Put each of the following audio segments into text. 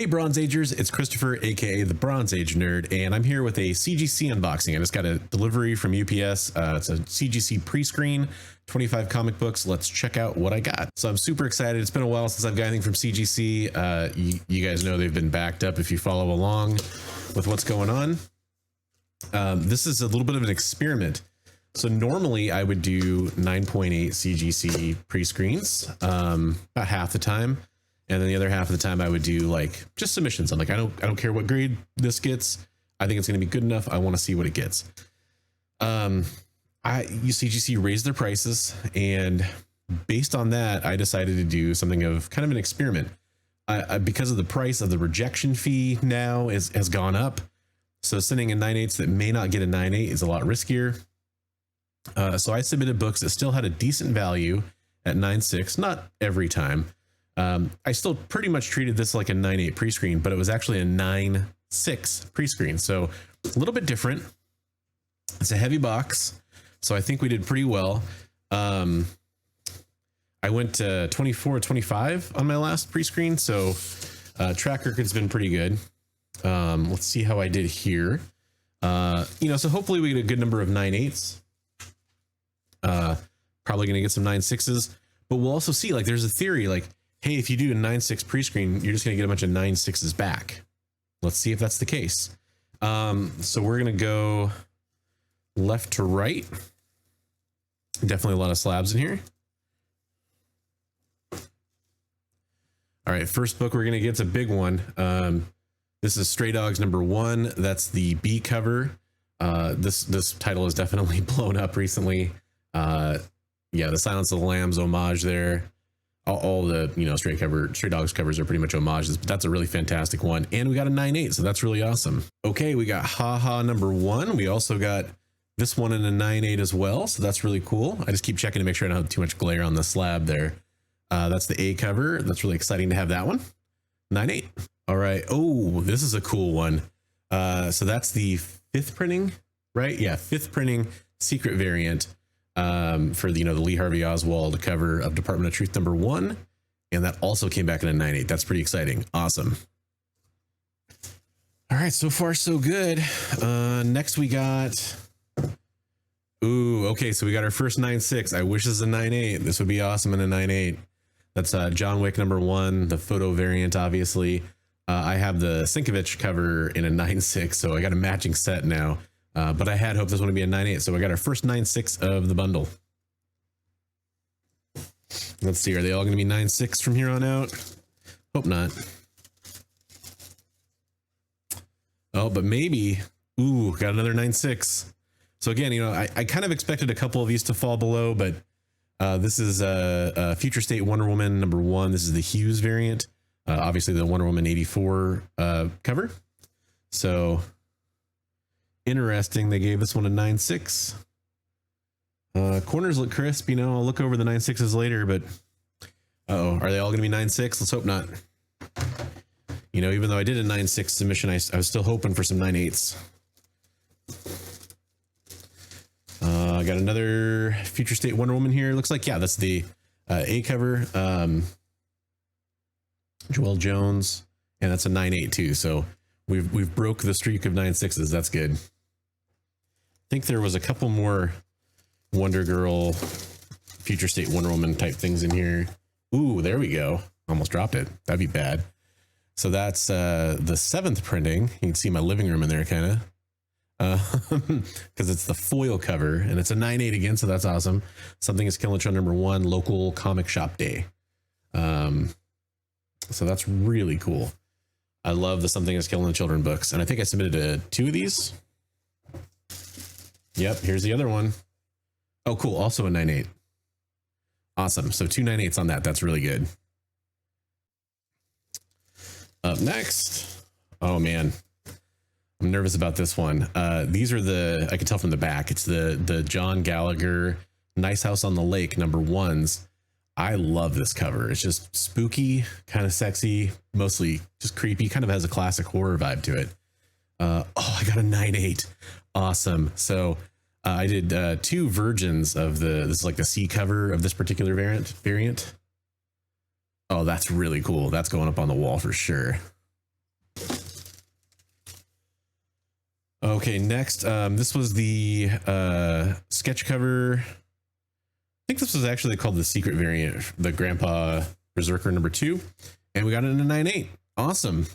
Hey Bronze Agers, it's Christopher, aka the Bronze Age Nerd, and I'm here with a CGC unboxing. I just got a delivery from UPS. It's a CGC Pre-screen, 25 comic books. Let's check out what I got. So I'm super excited. It's been a while since I've got anything from CGC. You guys know they've been backed up if you follow along with what's going on. This is a little bit of an experiment. So normally I would do 9.8 CGC pre-screens about half the time. And then the other half of the time I would do like just submissions. I'm like, I don't care what grade this gets. I think it's going to be good enough. I want to see what it gets. CGC raised their prices, and based on that, I decided to do something of kind of an experiment. Because of the price of the rejection fee now has gone up. So sending in 9/8 that may not get a 9/8 is a lot riskier. So I submitted books that still had a decent value at 9/6, not every time. I still pretty much treated this like a 9/8 pre-screen, but it was actually a 9/6 pre-screen. So a little bit different. It's a heavy box, so I think we did pretty well. I went to 24-25 on my last pre-screen, so track record's been pretty good. Let's see how I did here. So hopefully we get a good number of 9/8s. Probably going to get some 9/6s, but we'll also see, like, there's a theory like, hey, if you do a 9/6 pre-screen, you're just going to get a bunch of 9/6s back. Let's see if that's the case. So we're going to go left to right. Definitely a lot of slabs in here. All right, first book we're going to get is a big one. This is Stray Dogs #1. That's the B cover. This title is definitely blown up recently. Yeah, the Silence of the Lambs homage there. All the Stray Dogs covers are pretty much homages, but that's a really fantastic one. And we got a 9/8, so that's really awesome. Okay, we got Haha #1. We also got this one in a 9/8 as well, so that's really cool. I just keep checking to make sure I don't have too much glare on the slab there. That's the A cover. That's really exciting to have that one. 9/8. All right. Oh, this is a cool one. So that's the 5th printing, right? Yeah, 5th printing secret variant. For the Lee Harvey Oswald cover of Department of Truth #1, and that also came back in a 9/8. That's pretty exciting. Awesome. All right, so far so good. Next we got, okay, so we got our first 9/6. I wish this is a 9/8. This would be awesome in a 9/8. That's John Wick #1, the photo variant, obviously. I have the Sienkiewicz cover in a 9/6, so I got a matching set now. But I had hoped this one would be a 9/8, so I got our first 9/6 of the bundle. Let's see, are they all going to be 9/6 from here on out? Hope not. Oh, but maybe. Ooh, got another 9/6. So again, I kind of expected a couple of these to fall below, but this is a Future State Wonder Woman #1. This is the Hughes variant. Obviously the Wonder Woman 84 cover. So interesting. They gave this one a 9/6. Corners look crisp. I'll look over the 9/6s later, but are they all going to be 9/6? Let's hope not. Even though I did a 9/6 submission, I was still hoping for some 9/8s. I got another Future State Wonder Woman here. Looks like, yeah, that's the A cover. Joelle Jones, and that's a 9/8 too. So we've broke the streak of 9/6s. That's good. I think there was a couple more Wonder Girl, Future State Wonder Woman type things in here. Ooh, there we go. Almost dropped it. That'd be bad. So that's the 7th printing. You can see my living room in there, kind of, because it's the foil cover, and it's a 9/8 again. So that's awesome. Something is Killing Children #1, local comic shop day. So that's really cool. I love the Something is Killing the Children books, and I think I submitted 2 of these. Yep, here's the other one. Oh, cool. Also a 9/8. Awesome. So 2 9/8s on that. That's really good. Up next. Oh man, I'm nervous about this one. These are I can tell from the back, it's the John Gallagher Nice House on the Lake #1s. I love this cover. It's just spooky, kind of sexy, mostly just creepy, kind of has a classic horror vibe to it. I got a 9/8. Awesome. So I did 2 versions of this is like the C cover of this particular variant. Oh, that's really cool. That's going up on the wall for sure. Okay, next, this was the sketch cover. I think this was actually called the secret variant, the Grandpa BRZRKR number 2, and we got it in a 9.8. Awesome.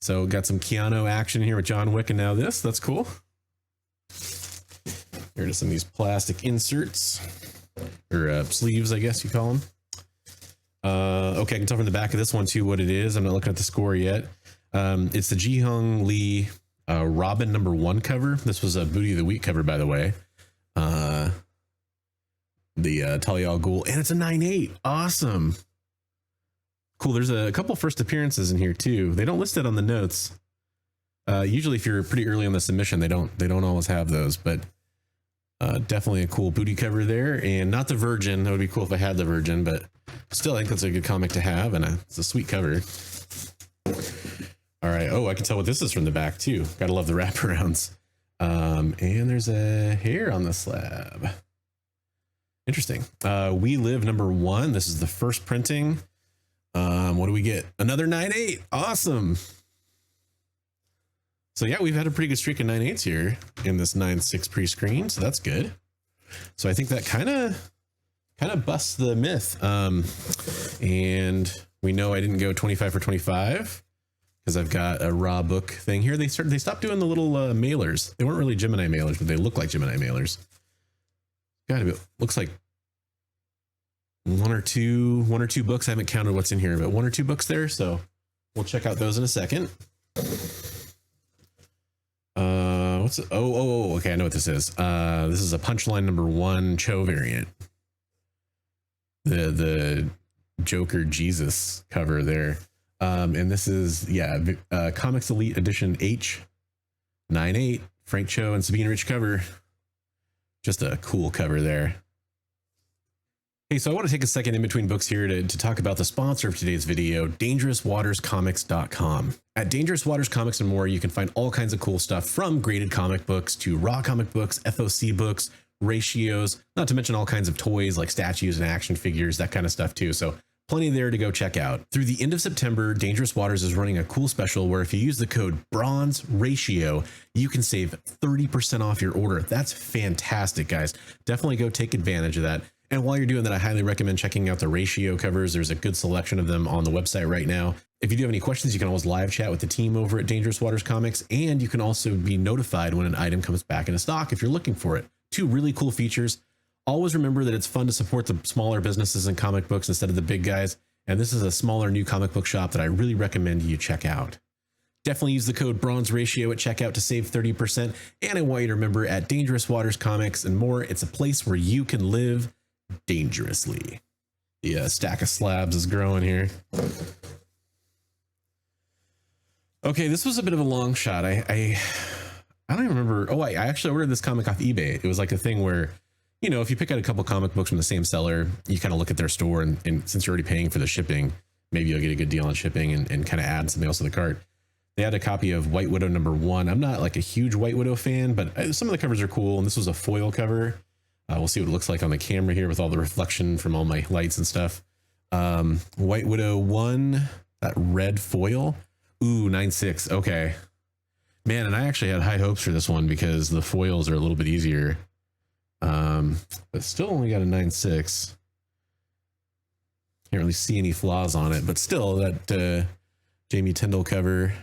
So got some Keanu action here with John Wick, and now this. That's cool. Here are some of these plastic inserts, or sleeves, I guess you call them. Okay, I can tell from the back of this one too what it is. I'm not looking at the score yet. It's the Ji-Hung Lee Robin number 1 cover. This was a Booty of the Week cover, by the way. The Talia al Ghul, and it's a 9.8. Awesome. Cool. There's a couple first appearances in here too. They don't list it on the notes. Usually if you're pretty early on the submission, they don't always have those, but definitely a cool booty cover there, and not the Virgin. That would be cool if I had the Virgin, but still I think that's a good comic to have, and it's a sweet cover. All right. Oh, I can tell what this is from the back too. Gotta love the wraparounds. And there's a hair on the slab. Interesting. We Live number 1. This is the first printing. What do we get? Another 9.8. Awesome. So yeah, we've had a pretty good streak of 9.8s here in this 9.6 pre-screen, so that's good. So I think that kind of busts the myth. And we know I didn't go 25 for 25 because I've got a raw book thing here. They stopped doing the little mailers. They weren't really Gemini mailers, but they look like Gemini mailers. Gotta be, looks like one or two books. I haven't counted what's in here, but 1 or 2 books there. So we'll check out those in a second. What's it? Oh, okay. I know what this is. This is a Punchline number 1 Cho variant. The Joker Jesus cover there. And this is, yeah, Comics Elite Edition H 9.8, Frank Cho and Sabine Rich cover. Just a cool cover there. Hey, so I want to take a second in between books here to talk about the sponsor of today's video, DangerousWatersComics.com. At Dangerous Waters Comics and more, you can find all kinds of cool stuff, from graded comic books to raw comic books, FOC books, ratios, not to mention all kinds of toys like statues and action figures, that kind of stuff too. So plenty there to go check out. Through the end of September, Dangerous Waters is running a cool special where if you use the code BRONZERATIO, you can save 30% off your order. That's fantastic, guys. Definitely go take advantage of that. And while you're doing that, I highly recommend checking out the ratio covers. There's a good selection of them on the website right now. If you do have any questions, you can always live chat with the team over at Dangerous Waters Comics, and you can also be notified when an item comes back into stock if you're looking for it. 2 really cool features. Always remember that it's fun to support the smaller businesses and comic books instead of the big guys. And this is a smaller new comic book shop that I really recommend you check out. Definitely use the code BRONZERATIO at checkout to save 30%. And I want you to remember, at Dangerous Waters Comics and more, it's a place where you can live dangerously. The stack of slabs is growing here. Okay, this was a bit of a long shot. I don't even remember. Oh, I actually ordered this comic off eBay. It was like a thing where, you know, if you pick out a couple comic books from the same seller, you kind of look at their store, and since you're already paying for the shipping, maybe you'll get a good deal on shipping and kind of add something else to the cart. They had a copy of White Widow number 1. I'm not like a huge White Widow fan, but some of the covers are cool. And this was a foil cover. We'll see what it looks like on the camera here with all the reflection from all my lights and stuff. White Widow 1, that red foil. Ooh, 9.6. Okay. Man, and I actually had high hopes for this one because the foils are a little bit easier. But still only got a 9.6. Can't really see any flaws on it, but still that Jamie Tyndall cover.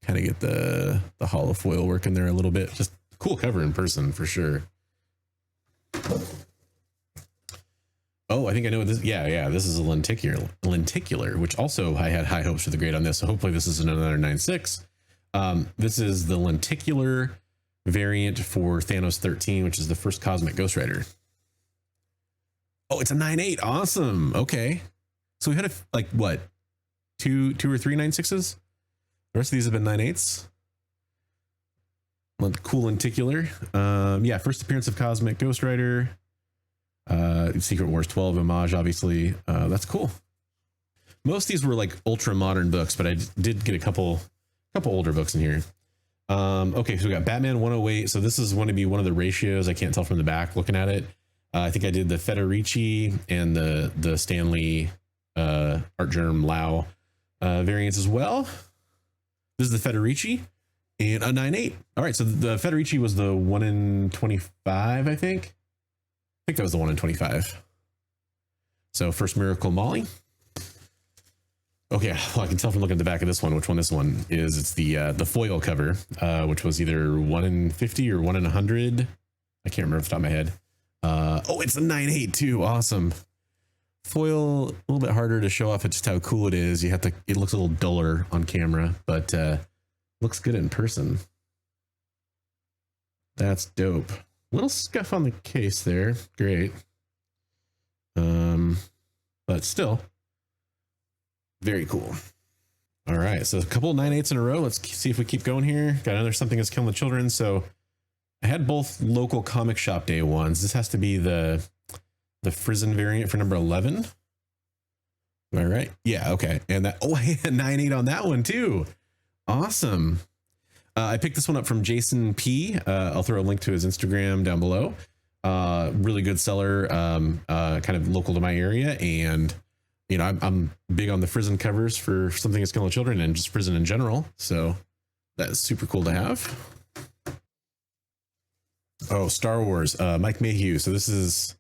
Kind of get the hollow foil working there a little bit. Just cool cover in person for sure. Oh, I think I know what this. Yeah. This is a lenticular, which also I had high hopes for the grade on this. So hopefully this is another 9.6. This is the lenticular variant for Thanos 13, which is the first Cosmic Ghost Rider. Oh, it's a 9.8. Awesome. Okay. So we had like what? Two or three 9.6s? The rest of these have been 9.8s. Cool lenticular. Yeah, first appearance of Cosmic Ghost Rider. Secret Wars 12 homage, obviously. That's cool. Most of these were like ultra modern books, but I did get a couple older books in here. Okay, so we got Batman 108. So this is going to be one of the ratios. I can't tell from the back looking at it. I think I did the Federici and the Stanley Art Germ Lau variants as well. This is the Federici. and a 9.8. All right, so the Federici was the 1 in 25, I think. I think that was the 1 in 25. So first Miracle Molly. Okay, well, I can tell from looking at the back of this one which one this one is. It's the foil cover, which was either 1 in 50 or 1 in 100. I can't remember off the top of my head. Oh, it's a 9.8 too. Awesome. Foil, a little bit harder to show off just how cool it is. You have to, it looks a little duller on camera, but looks good in person. That's dope. Little scuff on the case there. Great. But still very cool. All right, so a couple of 9.8s in a row. Let's see if we keep going here. Got another Something Is Killing the Children. So I had both local comic shop day ones. This has to be the Frizzen variant for number 11. Am I right? Yeah, okay. And that, oh, I had 9.8 on that one too. Awesome. I picked this one up from Jason P. I'll throw a link to his Instagram down below. Really good seller, kind of local to my area. And, you know, I'm big on the Frizzen covers for Something Is Killing Children and just Frizzen in general. So that's super cool to have. Oh, Star Wars, Mike Mayhew. So this is,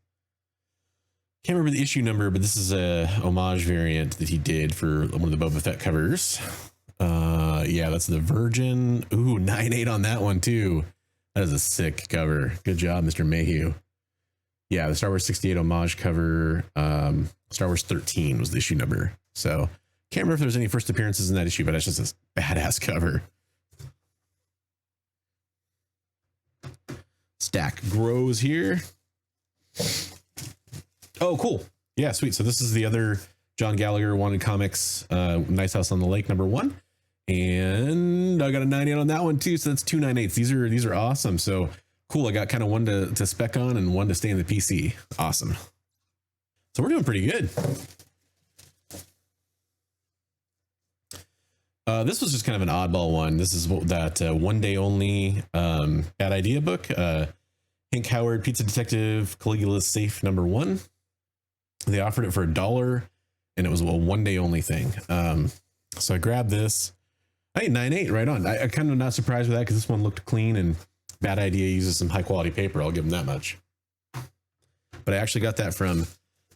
can't remember the issue number, but this is a homage variant that he did for one of the Boba Fett covers. Yeah, that's the Virgin. Ooh, 9.8 on that one too. That is a sick cover. Good job, Mr. Mayhew. Yeah, the Star Wars 68 homage cover. Star Wars 13 was the issue number. So can't remember if there's any first appearances in that issue, but it's just a badass cover. Stack grows here. Oh, cool. Yeah, sweet. So this is the other John Gallagher Wanted Comics, Nice House on the Lake number 1. And I got a 9.8 on that one too. So that's 2 9.8s. These are awesome. So cool. I got kind of one to spec on and one to stay in the PC. Awesome. So we're doing pretty good. This was just kind of an oddball one. This is that One Day Only Bad Idea book. Hank Howard, Pizza Detective, Caligula's Safe number 1. They offered it for $1 and it was a 1 day only thing. So I grabbed this. Hey, 9.8 right on. I kind of not surprised with that because this one looked clean and Bad Idea uses some high quality paper. I'll give them that much. But I actually got that from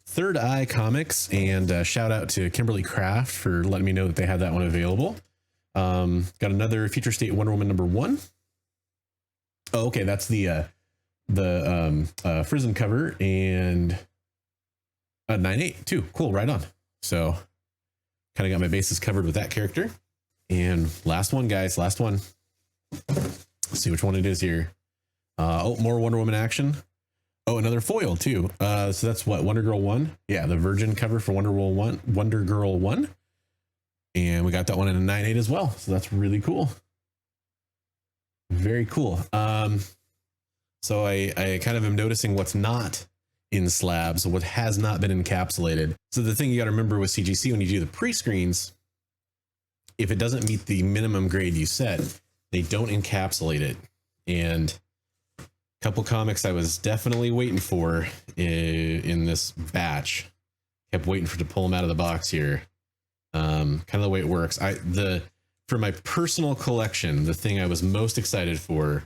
Third Eye Comics, and shout out to Kimberly Craft for letting me know that they had that one available. Got another Future State Wonder Woman number 1. Oh, okay, that's the Frizzen cover, and 9.8 too. Cool, right on. So kind of got my bases covered with that character. And last one, guys, last one. Let's see which one it is here. Oh, more Wonder Woman action. Oh, another foil too. So that's what, Wonder Girl 1. Yeah, the Virgin cover for Wonder Girl 1. And we got that one in a 9.8 as well. So that's really cool. Very cool. So I kind of am noticing what's not in slabs, what has not been encapsulated. So the thing you got to remember with CGC when you do the pre-screens, if it doesn't meet the minimum grade you set, they don't encapsulate it. And a couple comics I was definitely waiting for in this batch, kept waiting to pull them out of the box here. Kind of the way it works. For my personal collection, the thing I was most excited for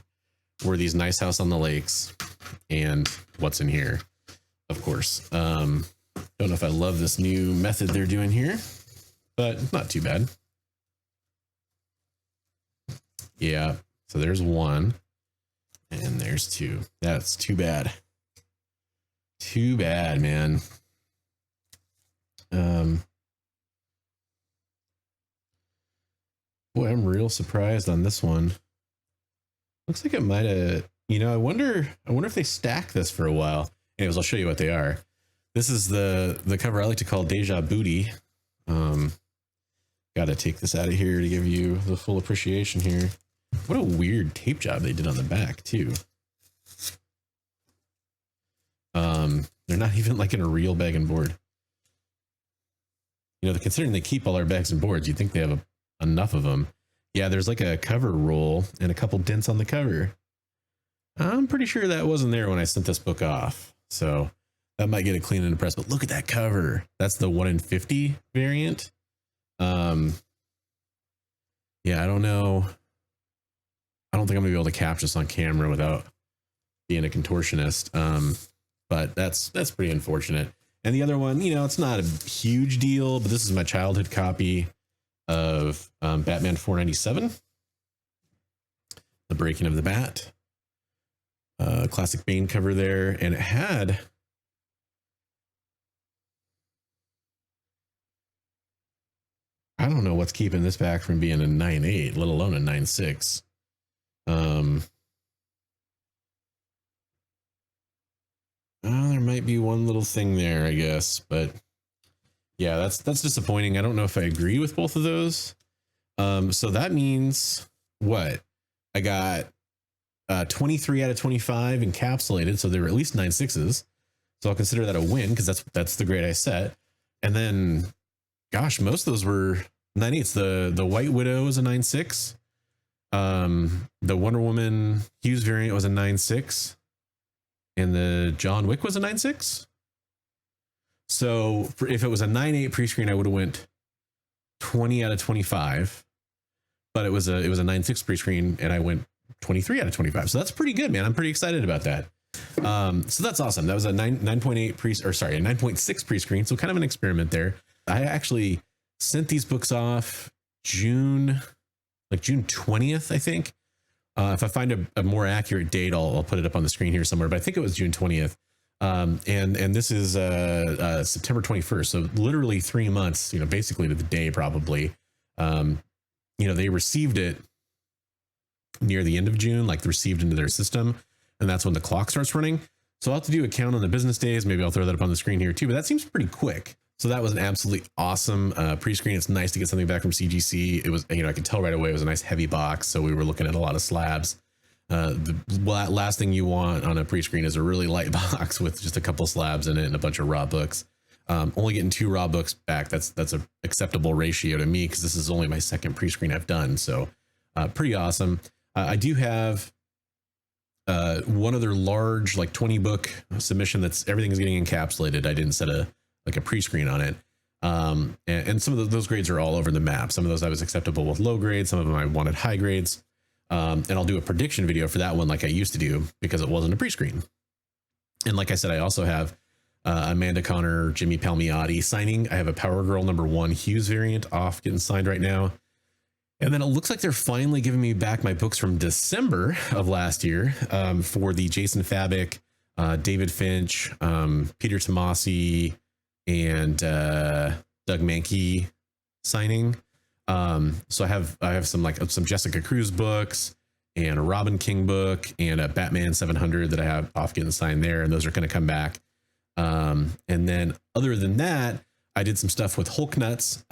were these Nice House on the Lakes and what's in here, of course. Don't know if I love this new method they're doing here, but not too bad. Yeah, so there's 1 and there's 2. That's too bad. Too bad, man. Boy, I'm real surprised on this one. Looks like it might have, you know, I wonder if they stack this for a while. Anyways, I'll show you what they are. This is the cover I like to call Deja Booty. Got to take this out of here to give you the full appreciation here. What a weird tape job they did on the back too. They're not even like in a real bag and board. You know, considering they keep all our bags and boards, you'd think they have enough of them. Yeah, there's like a cover roll and a couple dents on the cover. I'm pretty sure that wasn't there when I sent this book off. So that might get it clean in the press, but look at that cover. That's the 1 in 50 variant. Yeah, I don't know. don't think I'm gonna be able to capture this on camera without being a contortionist. But that's pretty unfortunate. And the other one, you know, it's not a huge deal, but this is my childhood copy of Batman 497, The Breaking of the Bat, classic Bane cover there, and it had I don't know what's keeping this back from being a 9.8, let alone a 9.6. Oh, there might be one little thing there, I guess, but yeah, that's disappointing. I don't know if I agree with both of those. So that means what? I got 23 out of 25 encapsulated, so there were at least 9.6s. So I'll consider that a win because that's the grade I set. And then, gosh, most of those were 9.8s. The White Widow was a 9.6. The Wonder Woman Hughes variant was a 9.6. And the John Wick was a 9.6. So if it was a 9.8 pre-screen, I would have went 20 out of 25. But it was a 9.6 pre-screen, and I went 23 out of 25. So that's pretty good, man. I'm pretty excited about that. So that's awesome. That was a 9.6 pre-screen. So kind of an experiment there. I actually sent these books off June 20th, I think. If I find a more accurate date, I'll put it up on the screen here somewhere, but I think it was June 20th. And this is September 21st. So literally 3 months, you know, basically to the day, probably. You know, they received it near the end of June, like received into their system. And that's when the clock starts running. So I'll have to do a count on the business days. Maybe I'll throw that up on the screen here too, but that seems pretty quick. So that was an absolutely awesome pre-screen. It's nice to get something back from CGC. It was, you know, I could tell right away it was a nice heavy box. So we were looking at a lot of slabs. The last thing you want on a pre-screen is a really light box with just a couple slabs in it and a bunch of raw books. Only getting 2 raw books back, that's an acceptable ratio to me because this is only my second pre-screen I've done. So pretty awesome. I do have one other large, like 20 book submission that's everything is getting encapsulated. I didn't set a pre-screen on it. And some of those grades are all over the map. Some of those I was acceptable with low grades. Some of them I wanted high grades. And I'll do a prediction video for that one like I used to do because it wasn't a pre-screen. And like I said, I also have Amanda Connor, Jimmy Palmiotti signing. I have a Power Girl #1 Hughes variant off getting signed right now. And then it looks like they're finally giving me back my books from December of last year for the Jason Fabik, David Finch, Peter Tomasi, and Doug Mankey signing. So I have some Jessica Cruz books and a Robin King book and a Batman 700 that I have off getting signed there, and those are going to come back. And then other than that, I did some stuff with Hulk Nuts.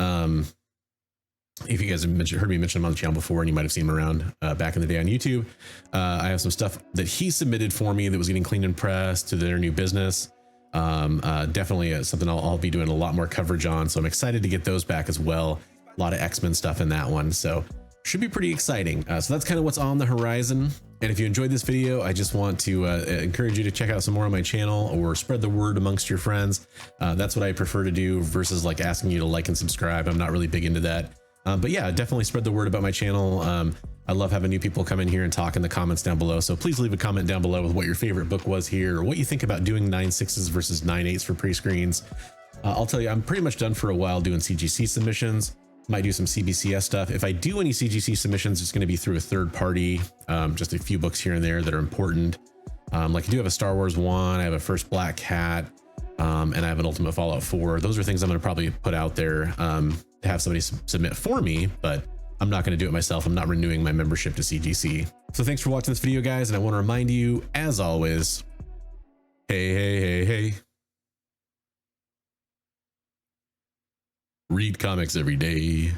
If you guys have heard me mention him on the channel before, and you might have seen him around back in the day on YouTube, I have some stuff that he submitted for me that was getting cleaned and pressed to their new business. Definitely something I'll be doing a lot more coverage on. So I'm excited to get those back as well. A lot of X-Men stuff in that one. So should be pretty exciting. So that's kind of what's on the horizon. And if you enjoyed this video, I just want to encourage you to check out some more on my channel or spread the word amongst your friends. That's what I prefer to do versus like asking you to like and subscribe. I'm not really big into that. But yeah, definitely spread the word about my channel. I love having new people come in here and talk in the comments down below. So please leave a comment down below with what your favorite book was here, or what you think about doing 9.6s versus 9.8s for pre-screens. I'll tell you, I'm pretty much done for a while doing CGC submissions. Might do some CBCS stuff. If I do any CGC submissions, it's going to be through a third party, just a few books here and there that are important. Like I do have a Star Wars 1, I have a First Black Cat, and I have an Ultimate Fallout 4. Those are things I'm going to probably put out there to have somebody submit for me, but I'm not going to do it myself. I'm not renewing my membership to CGC. So thanks for watching this video, guys. And I want to remind you, as always, hey. Read comics every day.